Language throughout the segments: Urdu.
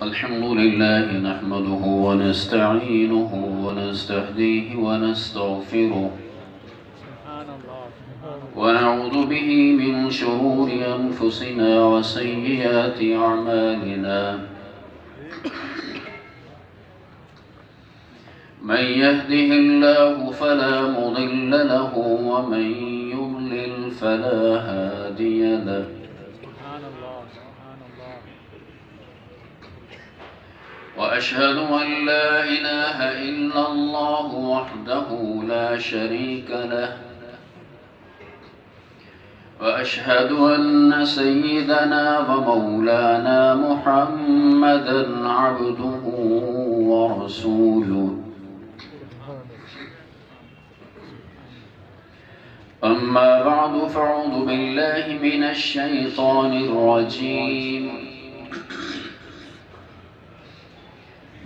الحمد لله نحمده ونستعينه ونستهديه ونستغفره ونعوذ به من شرور أنفسنا وسيئات أعمالنا من يهده الله فلا مضل له ومن يضلل فلا هادي له وأشهد أن لا إله إلا الله وحده لا شريك له وأشهد أن سيدنا ومولانا محمدًا عبده ورسوله أما بعد فأعوذ بالله من الشيطان الرجيم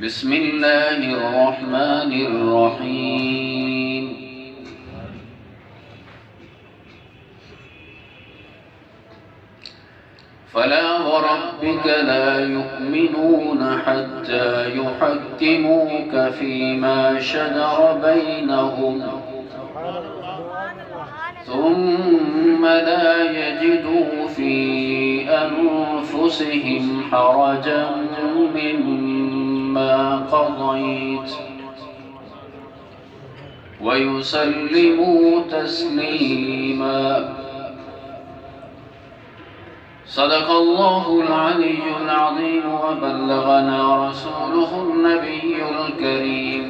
بسم الله الرحمن الرحيم فلا وربك لا يؤمنون حتى يحكموك فيما شجر بينهم ثم لا يجدوا في أنفسهم حرجا مما قضيت ويسلموا تسليما صدق الله العلي العظيم وبلغنا رسوله النبي الكريم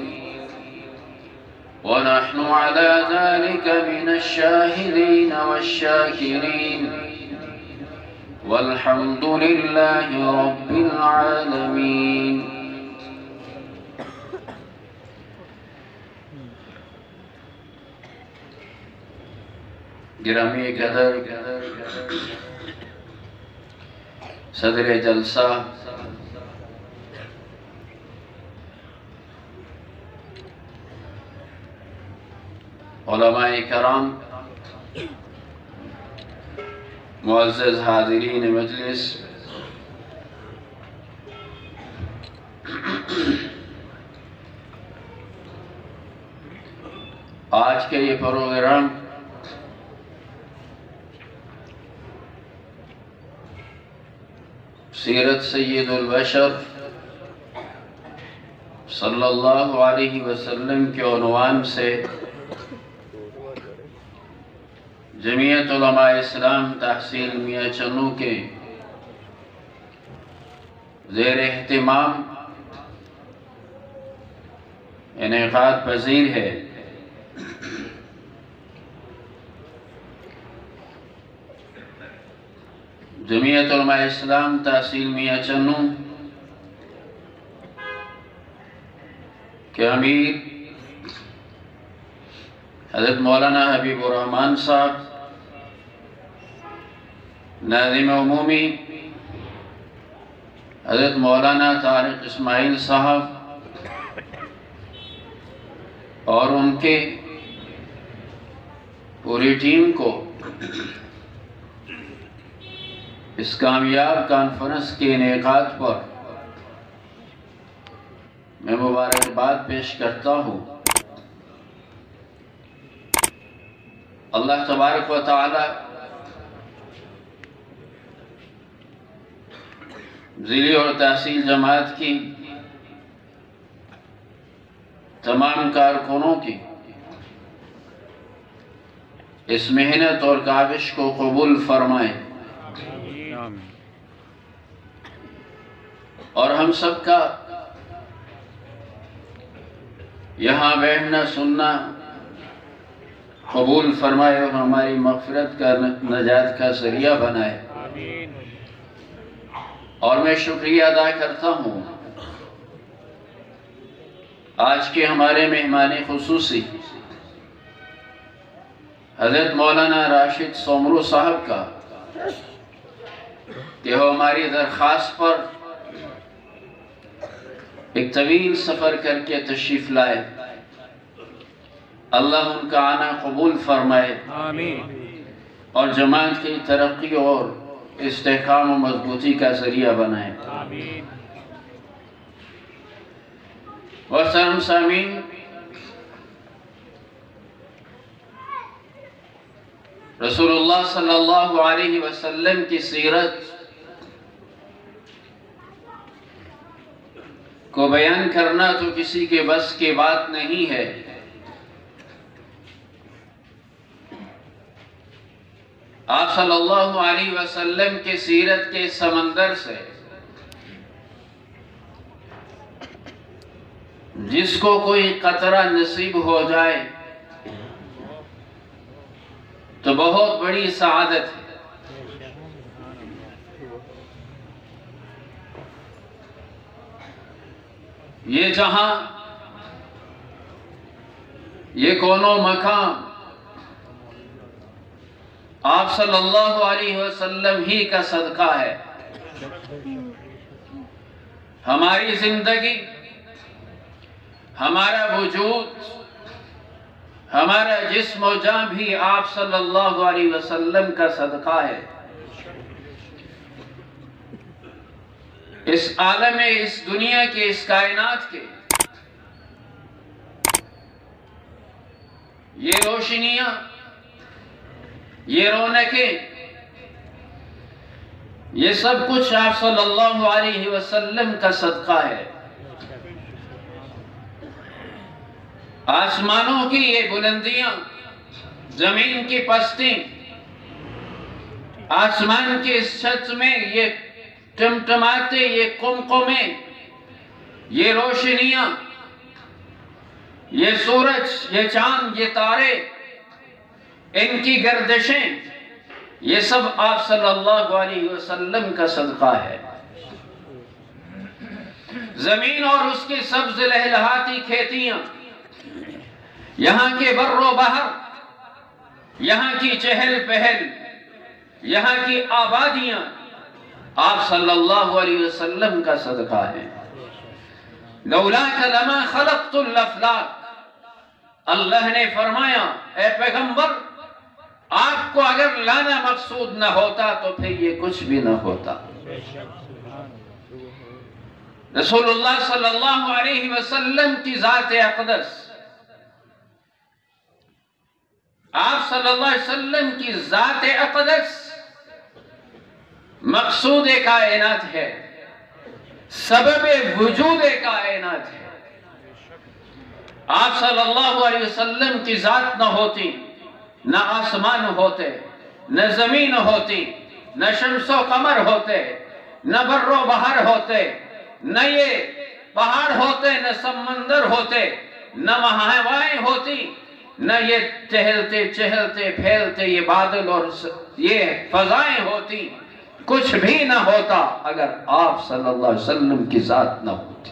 ونحن على ذلك من الشاهدين والشاكرين والحمد لله رب العالمين گرامی قدر صدر جلسہ علماء کرام معزز حاضرین مجلس آج کے یہ پروگرام سیرت سید البشر صلی اللہ علیہ وسلم کے عنوان سے جمعیت علماء اسلام تحصیل میاں چنو کے زیر اہتمام انعقاد پذیر ہے۔ جمعیت علماء اسلام تحصیل میاں چنو کے امیر حضرت مولانا حبیب الرحمن صاحب، ناظم عمومی حضرت مولانا طارق اسماعیل صاحب اور ان کے پوری ٹیم کو اس کامیاب کانفرنس کے انعقاد پر میں مبارکباد پیش کرتا ہوں۔ اللہ تبارک و تعالی ضلعی اور تحصیل جماعت کی تمام کارکنوں کی اس محنت اور کاوش کو قبول فرمائے اور ہم سب کا یہاں بیٹھنا سننا قبول فرمائے اور ہماری مغفرت کا نجات کا ذریعہ بنائے۔ اور میں شکریہ ادا کرتا ہوں آج کے ہمارے مہمان خصوصی حضرت مولانا راشد سومرو صاحب کا کہ وہ ہماری درخواست پر ایک طویل سفر کر کے تشریف لائے۔ اللہ ان کا آنا قبول فرمائے اور جماعت کی ترقی اور استحکام و مضبوطی کا ذریعہ بنائے۔ محترم سامعین، رسول اللہ صلی اللہ علیہ وسلم کی سیرت کو بیان کرنا تو کسی کے بس کی بات نہیں ہے۔ آپ صلی اللہ علیہ وسلم کی سیرت کے سمندر سے جس کو کوئی قطرہ نصیب ہو جائے تو بہت بڑی سعادت ہے۔ یہ جہاں، یہ کونو مقام آپ صلی اللہ علیہ وسلم ہی کا صدقہ ہے۔ ہماری زندگی، ہمارا وجود، ہمارا جسم و جان بھی آپ صلی اللہ علیہ وسلم کا صدقہ ہے۔ اس عالم، اس دنیا کے، اس کائنات کے یہ روشنیاں، یہ رونقیں، یہ سب کچھ آپ صلی اللہ علیہ وسلم کا صدقہ ہے۔ آسمانوں کی یہ بلندیاں، زمین کی پستی، آسمان کی اس چھت میں یہ ٹمٹماتے، یہ قمقمے، یہ روشنیاں، یہ سورج، یہ چاند، یہ تارے، ان کی گردشیں، یہ سب آپ صلی اللہ علیہ وسلم کا صدقہ ہے۔ زمین اور اس کی سبز لہلہاتی کھیتیاں، یہاں کے بر و بحر، یہاں کی چہل پہل، یہاں کی آبادیاں آپ صلی اللہ علیہ وسلم کا صدقہ ہے۔ لولاک لما خلقت الافلاک، اللہ نے فرمایا اے پیغمبر، آپ کو اگر لانا مقصود نہ ہوتا تو پھر یہ کچھ بھی نہ ہوتا۔ رسول اللہ صلی اللہ علیہ وسلم کی ذات اقدس، آپ صلی اللہ علیہ وسلم کی ذات اقدس مقصود کائنات ہے، سبب وجود کائنات ہے۔ آپ صلی اللہ علیہ وسلم کی ذات نہ ہوتی، نہ آسمان ہوتے، نہ زمین ہوتی، نہ شمس و قمر ہوتے، نہ بر و بحر ہوتے، نہ یہ پہاڑ ہوتے، نہ سمندر ہوتے، نہ ہوائیں ہوتی، نہ یہ ٹہلتے چہلتے پھیلتے یہ بادل اور یہ فضائیں ہوتی، کچھ بھی نہ ہوتا اگر آپ صلی اللہ علیہ وسلم کی ذات نہ ہوتی۔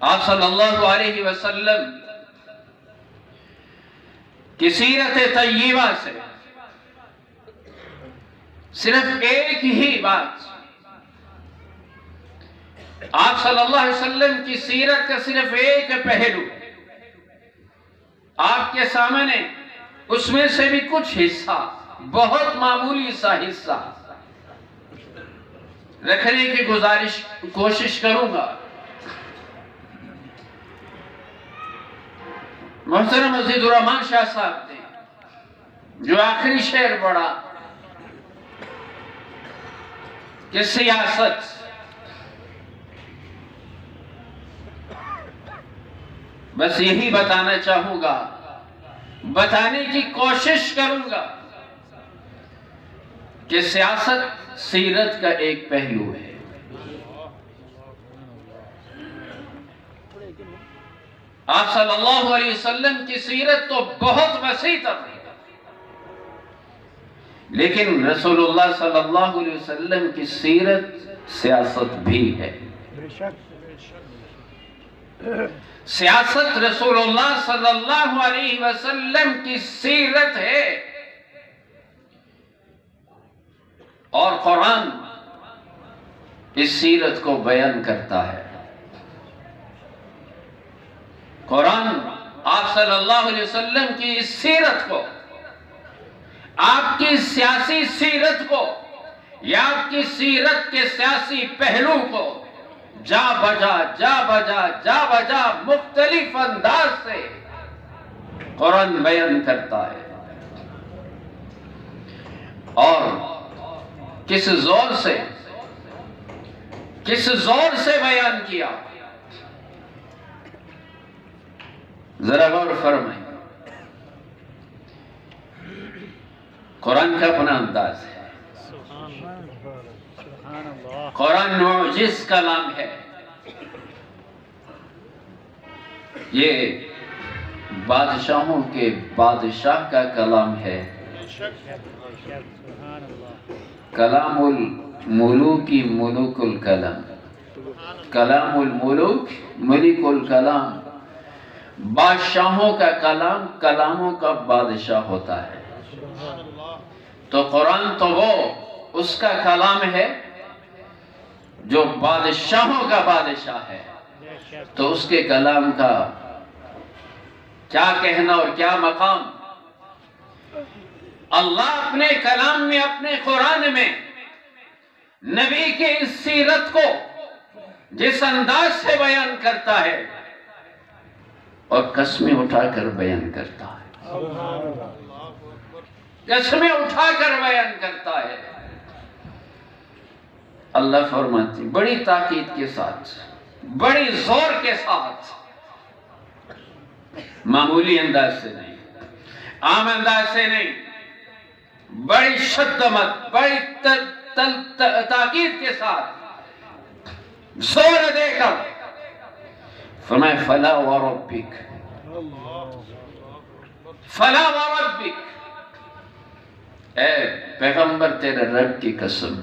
آپ صلی اللہ علیہ وسلم کی سیرت طیبہ سے صرف ایک ہی بات، آپ صلی اللہ علیہ وسلم کی سیرت کا صرف ایک پہلو آپ کے سامنے، اس میں سے بھی کچھ حصہ، بہت معمولی سا حصہ رکھنے کی کوشش کروں گا۔ محترم عزیز الرحمان شاہ صاحب نے جو آخری شعر پڑھا کہ سیاست، بس یہی بتانا چاہوں گا، بتانے کی کوشش کروں گا کہ سیاست سیرت کا ایک پہلو ہے۔ آپ صلی اللہ علیہ وسلم کی سیرت تو بہت وسیع تر ہے، لیکن رسول اللہ صلی اللہ علیہ وسلم کی سیرت سیاست بھی ہے۔ سیاست رسول اللہ صلی اللہ علیہ وسلم کی سیرت ہے، اور قرآن اس سیرت کو بیان کرتا ہے۔ قرآن آپ صلی اللہ علیہ وسلم کی اس سیرت کو، آپ کی سیاسی سیرت کو یا آپ کی سیرت کے سیاسی پہلو کو جا بجا مختلف انداز سے قرآن بیان کرتا ہے. اور کس زور سے بیان کیا، ذرا غور فرمائیں. قرآن کا اپنا انداز ہے. قرآن معجز کلام ہے. یہ بادشاہوں کے بادشاہ کا کلام ہے. کلام الملوک ملوک الکلام، کلام الملوک ملک الکلام. بادشاہوں کا کلام کلاموں کا بادشاہ ہوتا ہے. تو قرآن تو وہ اس کا کلام ہے جو بادشاہوں کا بادشاہ ہے. تو اس کے کلام کا کیا کہنا اور کیا مقام. اللہ اپنے کلام میں، اپنے قرآن میں نبی کے اس سیرت کو جس انداز سے بیان کرتا ہے اور قسمیں اٹھا کر بیان کرتا ہے، قسمیں اٹھا کر بیان کرتا ہے. اللہ فرماتی بڑی تاکید کے ساتھ، بڑی زور کے ساتھ، معمولی انداز سے نہیں، عام انداز سے نہیں، بڑی شدت، بڑی تاکید کے ساتھ زور دے کر فرمائے فلا وربک، فلا وربک، اے پیغمبر تیرے رب کی قسم،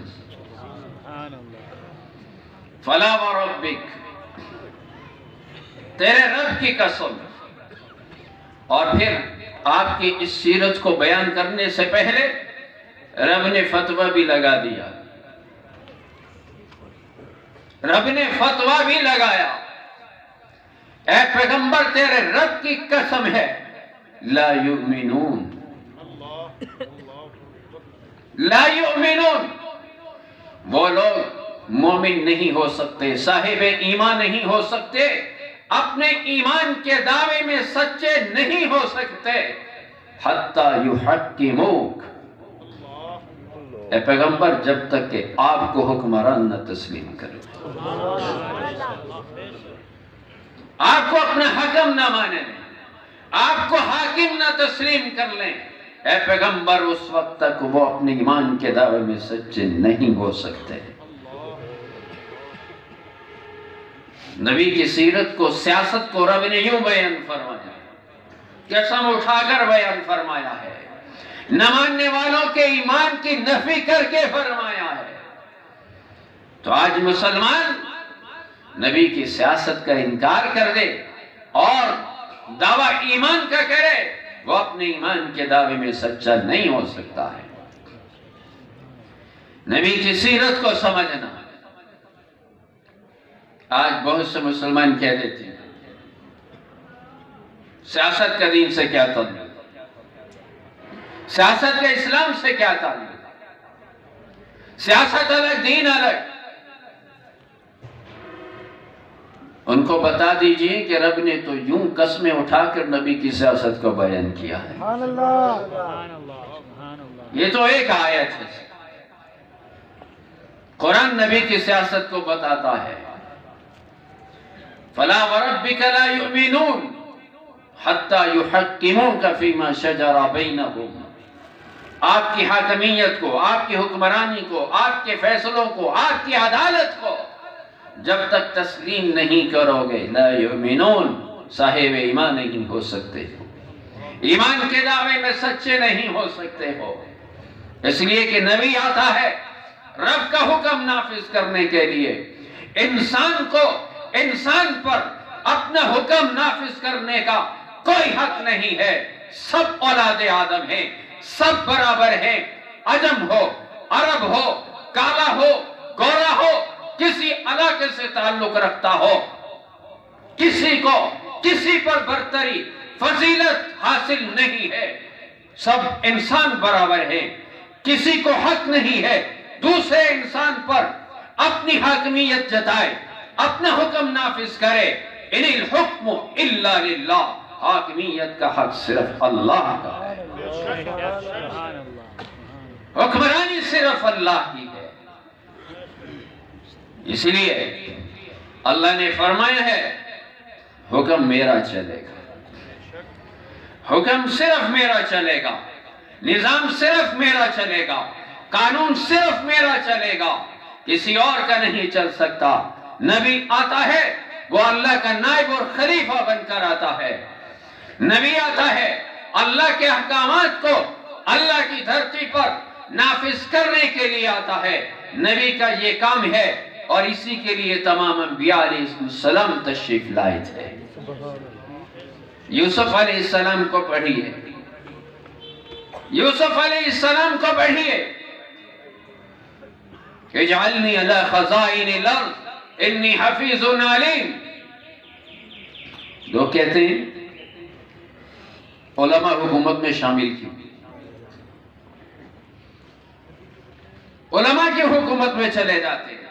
فلا وربک، تیرے رب کی قسم. اور پھر آپ کی اس سیرت کو بیان کرنے سے پہلے رب نے فتویٰ بھی لگا دیا، رب نے فتویٰ بھی لگایا. اے پیغمبر تیرے رب کی قسم ہے، لا یؤمنون، لا یؤمنون، وہ لوگ مومن نہیں ہو سکتے، صاحب ایمان نہیں ہو سکتے، اپنے ایمان کے دعوے میں سچے نہیں ہو سکتے، حتی یحکموک، اے پیغمبر جب تک کہ آپ کو حکمران نہ تسلیم کریں، آپ کو اپنا حکم نہ مانے لیں، آپ کو حاکم نہ تسلیم کر لیں، اے پیغمبر اس وقت تک وہ اپنے ایمان کے دعوے میں سچے نہیں ہو سکتے. نبی کی سیرت کو، سیاست کو رب نے یوں بیان فرمایا، قسم اٹھا کر بیان فرمایا ہے، نہ ماننے والوں کے ایمان کی نفی کر کے فرمایا ہے. تو آج مسلمان نبی کی سیاست کا انکار کر دے اور دعویٰ ایمان کا کرے، وہ اپنے ایمان کے دعوے میں سچا نہیں ہو سکتا ہے. نبی کی سیرت کو سمجھنا. آج بہت سے مسلمان کہہ دیتے ہیں سیاست کا دین سے کیا تعلق، سیاست کا اسلام سے کیا تعلق، سیاست الگ دین الگ. ان کو بتا دیجئے کہ رب نے تو یوں قسمیں اٹھا کر نبی کی سیاست کو بیان کیا ہے. یہ تو ایک آیت ہے، قرآن نبی کی سیاست کو بتاتا ہے. فلا وربک لا یؤمنون حتی یحکموک فیما شجر بینہم. آپ کی حاکمیت کو، آپ کی حکمرانی کو، آپ کے فیصلوں کو، آپ کی عدالت کو جب تک تسلیم نہیں کرو گے، لا یؤمنون، صاحب ایمان نہیں ہو سکتے، ایمان کے دعوے میں سچے نہیں ہو سکتے ہو. اس لیے کہ نبی آتا ہے رب کا حکم نافذ کرنے کے لیے. انسان پر اپنا حکم نافذ کرنے کا کوئی حق نہیں ہے. سب اولاد آدم ہیں، سب برابر ہیں، عجم ہو، عرب ہو، کالا ہو، گورا ہو، کسی علاقے سے تعلق رکھتا ہو، کسی کو کسی پر برتری فضیلت حاصل نہیں ہے. سب انسان برابر ہیں، کسی کو حق نہیں ہے دوسرے انسان پر اپنی حاکمیت جتائے، اپنا حکم نافذ کرے۔ ان الحکم الا للہ، حاکمیت کا حق صرف اللہ کا ہے، حکمرانی صرف اللہ کی ہے۔ اس لیے اللہ نے فرمایا ہے حکم میرا چلے گا، حکم صرف میرا چلے گا، نظام صرف میرا چلے گا، قانون صرف میرا چلے گا، کسی اور کا نہیں چل سکتا۔ نبی آتا ہے وہ اللہ کا نائب اور خلیفہ بن کر آتا ہے، نبی آتا ہے اللہ کے احکامات کو اللہ کی دھرتی پر نافذ کرنے کے لیے آتا ہے، نبی کا یہ کام ہے، اور اسی کے لیے تمام انبیاء علیہ السلام تشریف لائے تھے۔ یوسف علیہ السلام کو پڑھیے، یوسف علیہ السلام کو پڑھیے، اجعلنی علی خزائن الارض انی حفیظ علیم۔ لوگ کہتے ہیں علماء حکومت میں شامل کیوں، علماء کی حکومت میں چلے جاتے ہیں،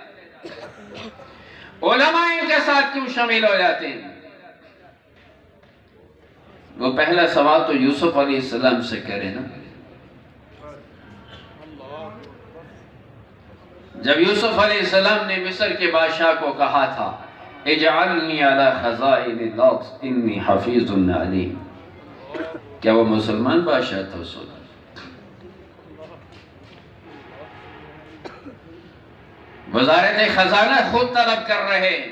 علماء ان کے ساتھ کیوں شامل ہو جاتے ہیں؟ وہ پہلا سوال تو یوسف علیہ السلام سے کرے نا۔ جب یوسف علیہ السلام نے مصر کے بادشاہ کو کہا تھا اجعلنی علی خزائن الارض انی حفیظ علیم، کیا وہ مسلمان بادشاہ تھا اس وقت؟ وزارت خزانہ خود طلب کر رہے ہیں،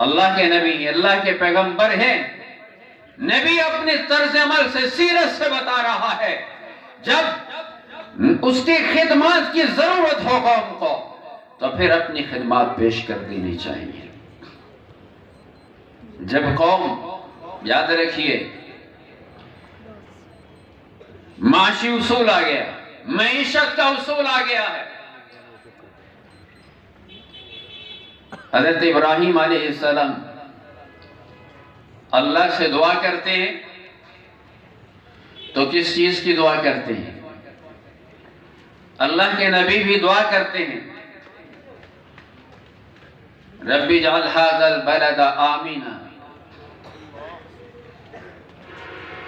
اللہ کے نبی، اللہ کے پیغمبر ہیں، نبی اپنے طرز عمل سے، سیرت سے بتا رہا ہے جب اس کی خدمات کی ضرورت ہو قوم کو تو پھر اپنی خدمات پیش کر دینی چاہیے۔ جب قوم، یاد رکھیے، معاشی اصول آ گیا، معیشت کا اصول آ گیا ہے۔ حضرت ابراہیم علیہ السلام اللہ سے دعا کرتے ہیں تو کس چیز کی دعا کرتے ہیں؟ اللہ کے نبی بھی دعا کرتے ہیں، رب اجعل ھذا البلد آمنا،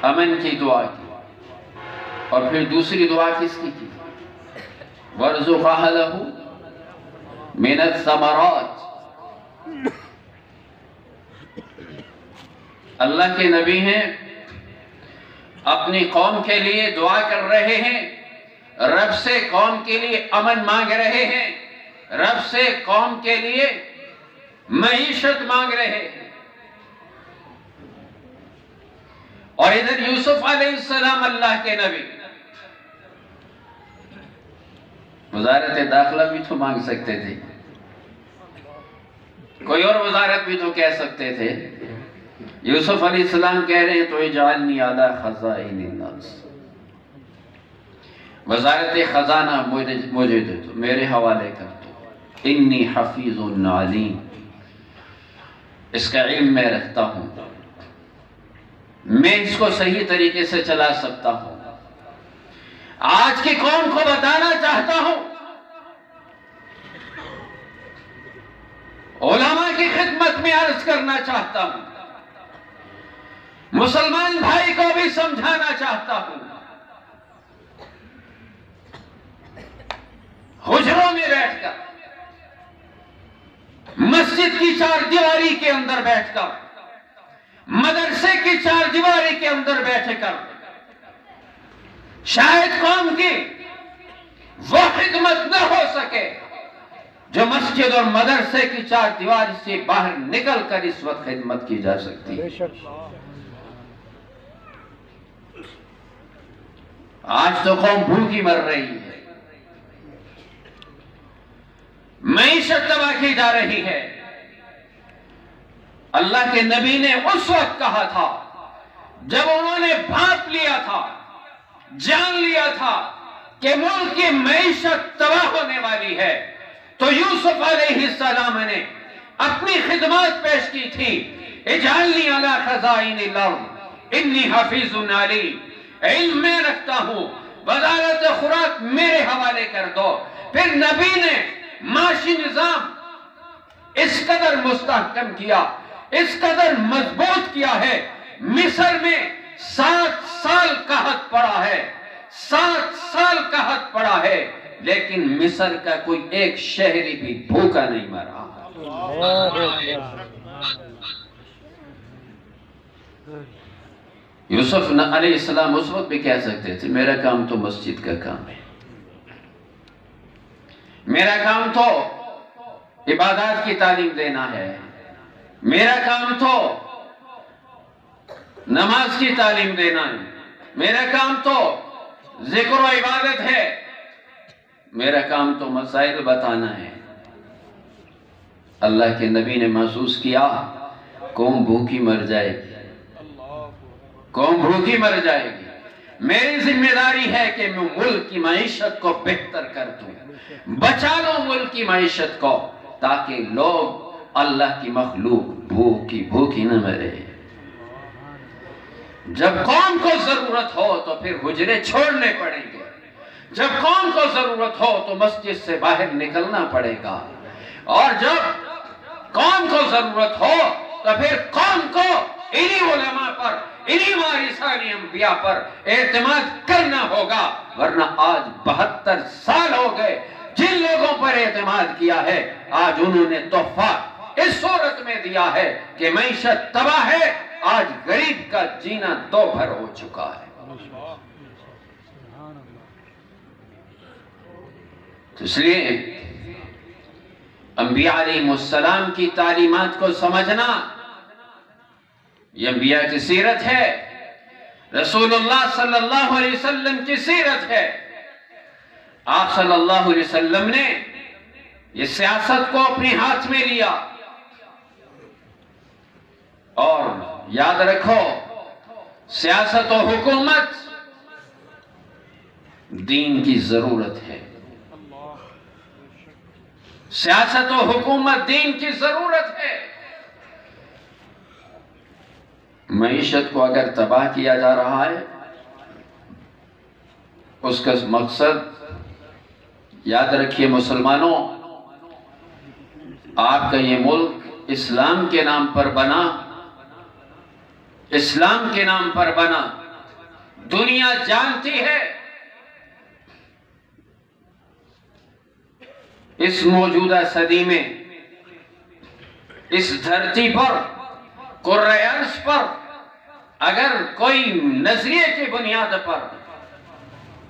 امن کی دعا کی، اور پھر دوسری دعا کس کی کی؟ وَارْزُقْ أَهْلَهُ مِنَ الثَّمَرَاتِ۔ اللہ کے نبی ہیں، اپنی قوم کے لیے دعا کر رہے ہیں، رب سے قوم کے لیے امن مانگ رہے ہیں، رب سے قوم کے لیے معیشت مانگ رہے ہیں۔ اور ادھر یوسف علیہ السلام اللہ کے نبی وزارت داخلہ بھی تو مانگ سکتے تھے، کوئی اور وزارت بھی تو کہہ سکتے تھے۔ یوسف علیہ السلام کہہ رہے ہیں تو اجعلنی علی خزائن الارض، وزارت خزانہ مجھے دے دو، میرے حوالے کر دو، انی حفیظ علیم، اس کا علم میں رکھتا ہوں، میں اس کو صحیح طریقے سے چلا سکتا ہوں۔ آج کی قوم کو بتانا چاہتا ہوں، علماء کی خدمت میں عرض کرنا چاہتا ہوں، مسلمان بھائی کو بھی سمجھانا چاہتا ہوں، حجروں میں بیٹھ کر، مسجد کی چار دیواری کے اندر بیٹھ کر، مدرسے کی چار دیواری کے اندر بیٹھ کر، شاید قوم کی وہ خدمت نہ ہو سکے جو مسجد اور مدرسے کی چار دیواری سے باہر نکل کر اس وقت خدمت کی جا سکتی ہے۔ آج تو قوم بھوکی مر رہی ہے، معیشت تباہ کی جا رہی ہے۔ اللہ کے نبی نے اس وقت کہا تھا جب انہوں نے بھانپ لیا تھا، جان لیا تھا کہ ملک کی معیشت تباہ ہونے والی ہے، تو یوسف علیہ السلام نے اپنی خدمات پیش کی تھی، اجعلنی علی خزائن الارض انی حفیظ علیم، علم میں رکھتا ہوں، وزارت خوراک میرے حوالے کر دو۔ پھر نبی نے معاشی نظام اس قدر مستحکم کیا، اس قدر مضبوط کیا ہے، مصر میں 7 سال قحط پڑا ہے، 7 سال قحط پڑا ہے، لیکن مصر کا کوئی ایک شہری بھی بھوکا نہیں مرا۔ یوسف علیہ السلام اس وقت بھی کہہ سکتے تھے میرا کام تو مسجد کا کام ہے، میرا کام تو عبادات کی تعلیم دینا ہے، میرا کام تو نماز کی تعلیم دینا ہے، میرا کام تو ذکر و عبادت ہے، میرا کام تو مسائل بتانا ہے۔ اللہ کے نبی نے محسوس کیا قوم بھوکی مر جائے گی، قوم بھوکی مر جائے گی، میری ذمہ داری ہے کہ میں ملک کی معیشت کو بہتر کر دوں، بچا لوں ملک کی معیشت کو، تاکہ لوگ اللہ کی مخلوق بھوکی نہ مرے۔ جب قوم کو ضرورت ہو تو پھر حجرے چھوڑنے پڑیں گے، جب قوم کو ضرورت ہو تو مسجد سے باہر نکلنا پڑے گا، اور جب قوم کو ضرورت ہو تو پھر قوم کو انہی علماء پر، انہی وارثان انبیاء پر اعتماد کرنا ہوگا، ورنہ آج 72 سال ہو گئے جن لوگوں پر اعتماد کیا ہے، آج انہوں نے تحفہ اس صورت میں دیا ہے کہ معیشت تباہ ہے، آج غریب کا جینا دوبھر ہو چکا ہے۔ اس لیے انبیاء علیہ السلام کی تعلیمات کو سمجھنا یہ انبیاء کی سیرت ہے، رسول اللہ صلی اللہ علیہ وسلم کی سیرت ہے۔ آپ صلی اللہ علیہ وسلم نے یہ سیاست کو اپنے ہاتھ میں لیا، اور یاد رکھو سیاست و حکومت دین کی ضرورت ہے، سیاست و حکومت دین کی ضرورت ہے۔ معیشت کو اگر تباہ کیا جا رہا ہے، اس کا مقصد یاد رکھیے مسلمانوں، آپ کا یہ ملک اسلام کے نام پر بنا، اسلام کے نام پر بنا، دنیا جانتی ہے اس موجودہ صدی میں اس دھرتی پر، کرۂ ارض پر، اگر کوئی نظریے کی بنیاد پر،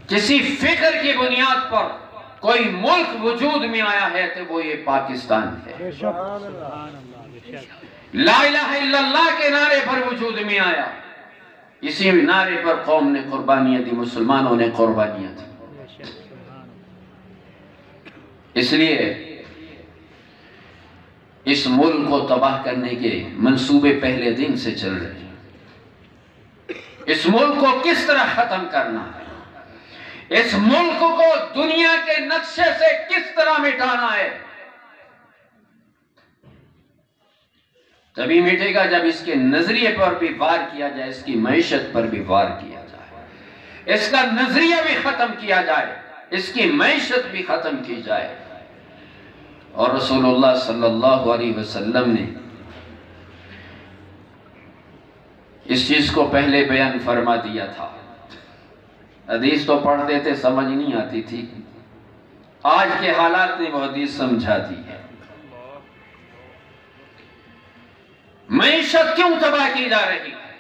کسی فکر کی بنیاد پر کوئی ملک وجود میں آیا ہے تو وہ یہ پاکستان ہے۔ لا الہ الا اللہ کے نعرے پر وجود میں آیا، اسی نعرے پر قوم نے قربانیاں دی، مسلمانوں نے قربانیاں دی۔ اس لیے اس ملک کو تباہ کرنے کے منصوبے پہلے دن سے چل رہے ہیں۔ اس ملک کو کس طرح ختم کرنا ہے، اس ملک کو دنیا کے نقشے سے کس طرح مٹانا ہے، تبھی مٹے گا جب اس کے نظریے پر بھی وار کیا جائے، اس کی معیشت پر بھی وار کیا جائے، اس کا نظریہ بھی ختم کیا جائے، اس کی معیشت بھی ختم کی جائے۔ اور رسول اللہ صلی اللہ علیہ وسلم نے اس چیز کو پہلے بیان فرما دیا تھا۔ حدیث تو پڑھتے تھے، سمجھ نہیں آتی تھی، آج کے حالات نے وہ حدیث سمجھا دی ہے۔ معیشت کیوں تباہ کی جا رہی ہے،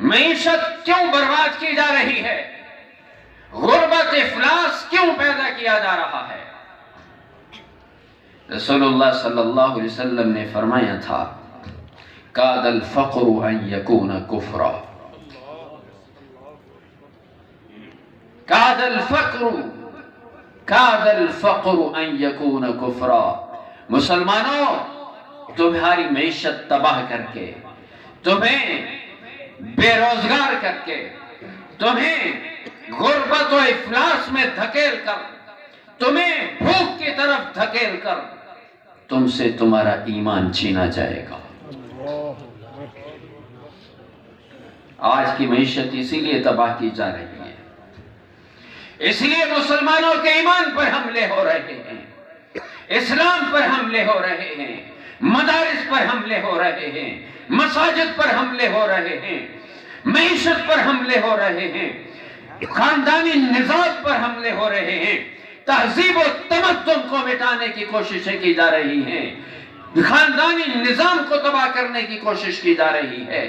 معیشت کیوں برباد کی جا رہی ہے، غربت افلاس کیوں پیدا کیا جا رہا ہے؟ رسول اللہ صلی اللہ علیہ وسلم نے فرمایا تھا کاد الفقر ان یکون کفرا، کاد الفقر ان یکون کفرا۔ مسلمانوں، تمہاری معیشت تباہ کر کے، تمہیں بے روزگار کر کے، تمہیں غربت و افلاس میں دھکیل کر، تمہیں بھوک کی طرف دھکیل کر، تم سے تمہارا ایمان چھینا جائے گا۔ آج کی معیشت اسی لیے تباہ کی جا رہی ہے، اس لیے مسلمانوں کے ایمان پر حملے ہو رہے ہیں، اسلام پر حملے ہو رہے ہیں، مدارس پر حملے ہو رہے ہیں، مساجد پر حملے ہو رہے ہیں، معیشت پر حملے ہو رہے ہیں، خاندانی نظام پر حملے ہو رہے ہیں، تہذیب و تمدن کو مٹانے کی کوششیں کی جا رہی ہیں، خاندانی نظام کو تباہ کرنے کی کوشش کی جا رہی ہے۔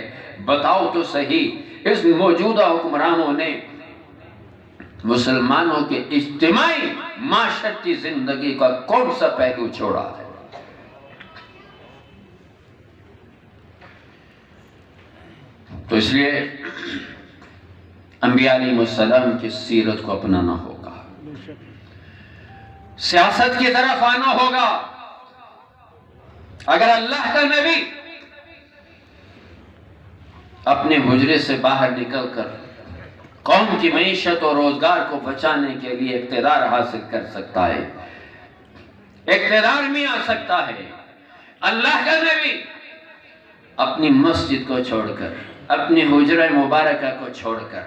بتاؤ تو صحیح، اس موجودہ حکمرانوں نے مسلمانوں کے اجتماعی معاشرتی زندگی کا کون سا پہلو چھوڑا ہے؟ تو اس لیے انبیاء علیہ السلام کی سیرت کو اپنانا ہوگا، سیاست کی طرف آنا ہوگا۔ اگر اللہ کا نبی اپنے حجرے سے باہر نکل کر قوم کی معیشت اور روزگار کو بچانے کے لیے اقتدار حاصل کر سکتا ہے، اقتدار میں آ سکتا ہے، اللہ کا نبی اپنی مسجد کو چھوڑ کر، اپنی حجرہ مبارکہ کو چھوڑ کر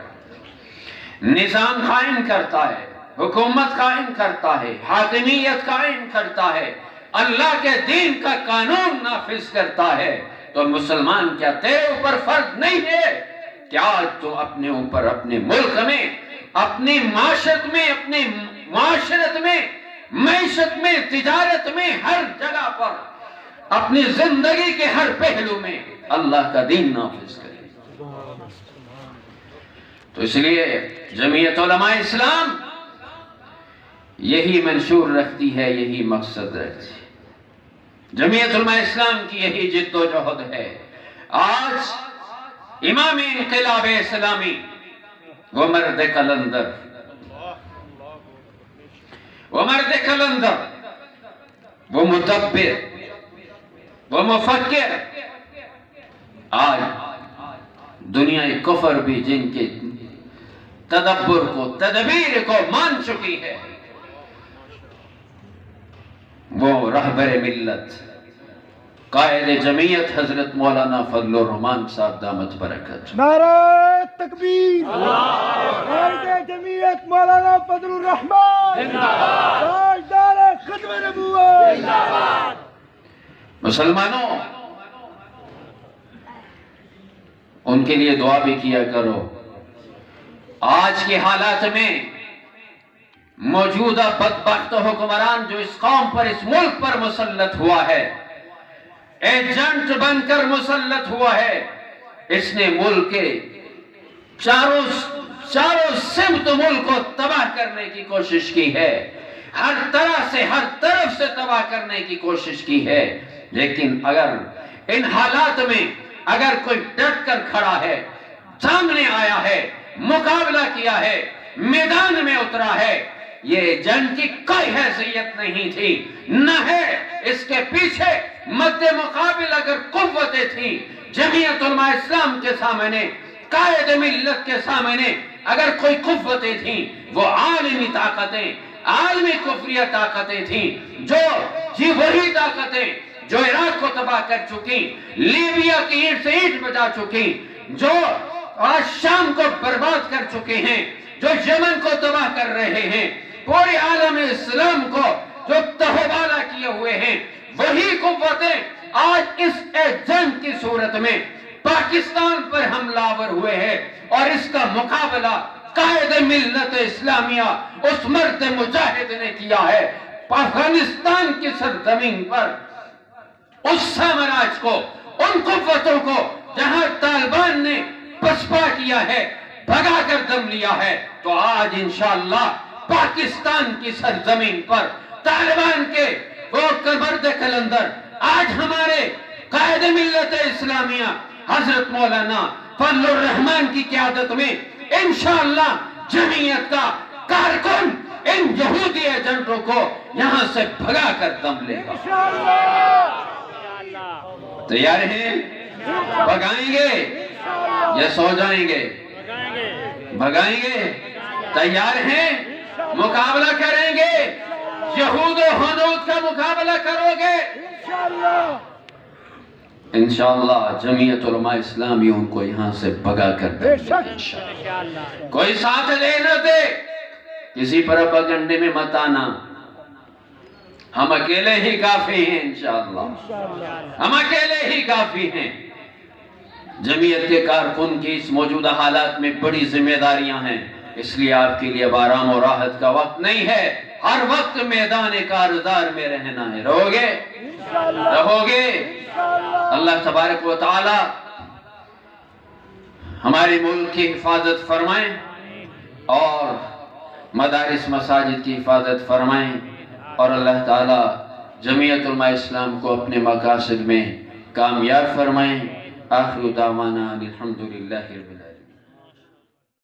نظام قائم کرتا ہے، حکومت قائم کرتا ہے، حاکمیت قائم کرتا ہے، اللہ کے دین کا قانون نافذ کرتا ہے، تو مسلمان کیا تیرے اوپر فرض نہیں ہے کیا تو اپنے اوپر، اپنے ملک میں، اپنی معاشرت میں، اپنی معاشرت میں، معیشت میں، تجارت میں، ہر جگہ پر، اپنی زندگی کے ہر پہلو میں اللہ کا دین نافذ کرے؟ تو اس لیے جمعیت علماء اسلام یہی منشور رکھتی ہے، یہی مقصد رکھتی ہے۔ جمعیت علماء اسلام کی یہی جد و جہد ہے۔ آج امام انقلاب اسلامی وہ مرد قلندر، وہ مرد قلندر، وہ مدبر، وہ مفکر، آج دنیا کفر بھی جن کے تدبر کو، تدبیر کو مان چکی ہے، وہ رہبر ملت قائد جمعیت حضرت مولانا فضل الرحمان صاحب دامت برکت۔ نعرہ تکبیر! قائد جمعیت مولانا فضل الرحمان تاجدار ختم نبوت۔ مسلمانوں، ان کے لیے دعا بھی کیا کرو۔ آج کے حالات میں موجودہ بدبخت حکمران جو اس قوم پر، اس ملک پر مسلط ہوا ہے، ایجنٹ بن کر مسلط ہوا ہے، اس نے ملک کے چاروں سمت ملک کو تباہ کرنے کی کوشش کی ہے، ہر طرح سے، ہر طرف سے تباہ کرنے کی کوشش کی ہے۔ لیکن اگر ان حالات میں اگر کوئی ڈٹ کر کھڑا ہے، سامنے آیا ہے، مقابلہ کیا ہے، میدان میں اترا ہے، یہ جنگ کی کوئی حیثیت نہیں تھی، نہ ہے اس کے پیچھے مد مقابل اگر قوتیں تھیں، جمعیت علماء اسلام کے سامنے، قائد ملت کے سامنے اگر کوئی قوتیں تھیں، وہ عالمی طاقتیں، عالمی کفریہ طاقتیں تھیں، جو وہی طاقتیں جو عراق کو تباہ کر چکی، لیبیا کی اینٹ سے اینٹ بجا چکی، جو آج شام کو برباد کر چکے ہیں، جو یمن کو تباہ کر رہے ہیں، پورے عالم اسلام کو جو تہوبالا کیے ہوئے ہیں، وہی قوتیں آج اس جنگ کی صورت میں پاکستان پر حملہ آور ہوئے ہیں، اور اس کا مقابلہ قائد ملت اسلامیہ اس مرد مجاہد نے کیا ہے۔ افغانستان کی سرزمین پر اس سامراج کو، ان قوتوں کو جہاں طالبان نے پسپا کیا ہے، بھگا کر دم لیا ہے، تو آج انشاءاللہ پاکستان کی سرزمین پر طالبان کے وہ مرد قلندر آج ہمارے قائد ملت اسلامیہ حضرت مولانا فضل الرحمان کی قیادت میں انشاءاللہ جمعیت کا کارکن ان یہودی ایجنٹوں کو یہاں سے بھگا کر دم لے گا۔ تیار ہیں؟ بھگائیں گے یا سو جائیں گے؟ بھگائیں گے؟ تیار ہیں؟ مقابلہ کریں گے؟ یہود و حنود کا مقابلہ کرو گے؟ انشاءاللہ جمعیت علماء اسلامی ان کو یہاں سے بھگا کر دے، بے شک کوئی ساتھ دے نہ دے، کسی پروپیگنڈے میں مت آنا، ہم اکیلے ہی کافی ہیں انشاءاللہ، ہم اکیلے ہی کافی ہیں۔ جمعیت کے کارکن کی اس موجودہ حالات میں بڑی ذمہ داریاں ہیں، اس لیے آپ کے لیے اب آرام و راحت کا وقت نہیں ہے، ہر وقت میدان کارزار میں رہنا ہے۔ رہو گے؟ رہو گے؟ اللہ تبارک و تعالی ہمارے ملک کی حفاظت فرمائیں اور مدارس مساجد کی حفاظت فرمائیں، اور اللہ تعالی جمعیت علماء اسلام کو اپنے مقاصد میں کامیاب فرمائیں۔ آخر دعوانا الحمدللہ رب العالمین۔